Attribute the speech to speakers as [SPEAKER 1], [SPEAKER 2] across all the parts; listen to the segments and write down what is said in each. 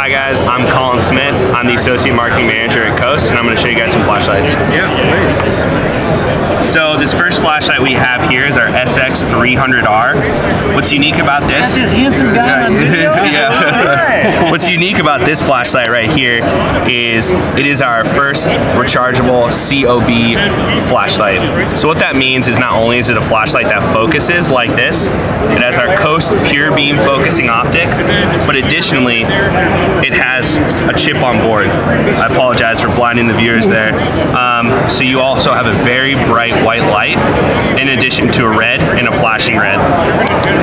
[SPEAKER 1] Hi guys, I'm Colin Smith. I'm the Associate Marketing Manager at Coast, and I'm going to show you guys some flashlights.
[SPEAKER 2] Yeah, nice.
[SPEAKER 1] So this first flashlight we have here is our SX300R. What's unique about this?
[SPEAKER 2] That's this handsome guy on video?
[SPEAKER 1] Yeah. What's unique about this flashlight right here is it is our first rechargeable COB flashlight. So what that means is not only is it a flashlight that focuses like this, it has our Coast Pure Beam focusing optic, but additionally it has a chip on board. I apologize for blinding the viewers there. So you also have a very bright white light in addition to a red and a flashing red.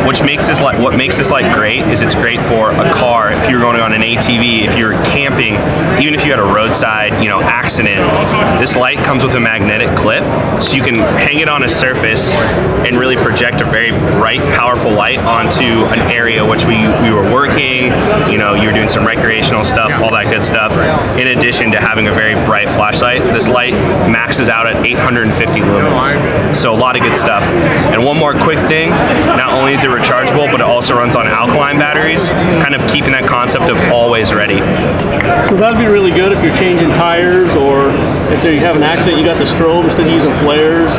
[SPEAKER 1] What makes this light great is it's great for a car, if you're going on an ATV, if you're camping, even if you had a roadside, accident. This light comes with a magnetic clip, so you can hang it on a surface and really project a very bright, powerful light onto an area which we were working, you were doing some recreational stuff, all that good stuff. In addition to having a very bright flashlight, this light maxes out at 850 lumens. So a lot of good stuff. And one more quick thing, not only is it rechargeable, but it also runs on alkaline batteries, kind of keeping that concept of always ready.
[SPEAKER 2] So that'd be really good if you're changing tires, or if you have an accident, you got the strobe instead of using flares.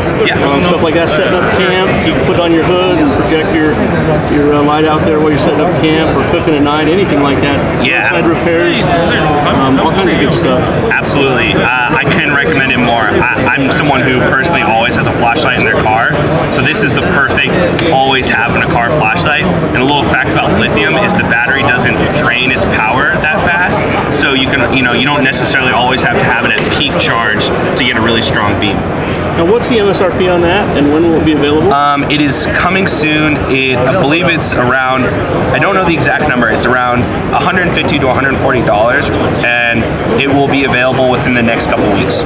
[SPEAKER 2] Stuff like that, setting up camp, you can put it on your hood and project your light out there while you're setting up camp or cooking at night, anything like that.
[SPEAKER 1] Yeah.
[SPEAKER 2] Roadside repairs, all kinds of good stuff.
[SPEAKER 1] Absolutely. I couldn't recommend it more. I'm someone who personally always has a flashlight in their car, so this is the perfect always have in a car flashlight. And a little fact about lithium is the battery doesn't drain its power that fast, so you can, you don't necessarily always have to have it at peak charge to get a really strong beam.
[SPEAKER 2] Now, what's the MSRP on that, and when will it be available?
[SPEAKER 1] It is coming soon. I believe it's around, I don't know the exact number, it's around $150 to $140, and it will be available within the next couple weeks.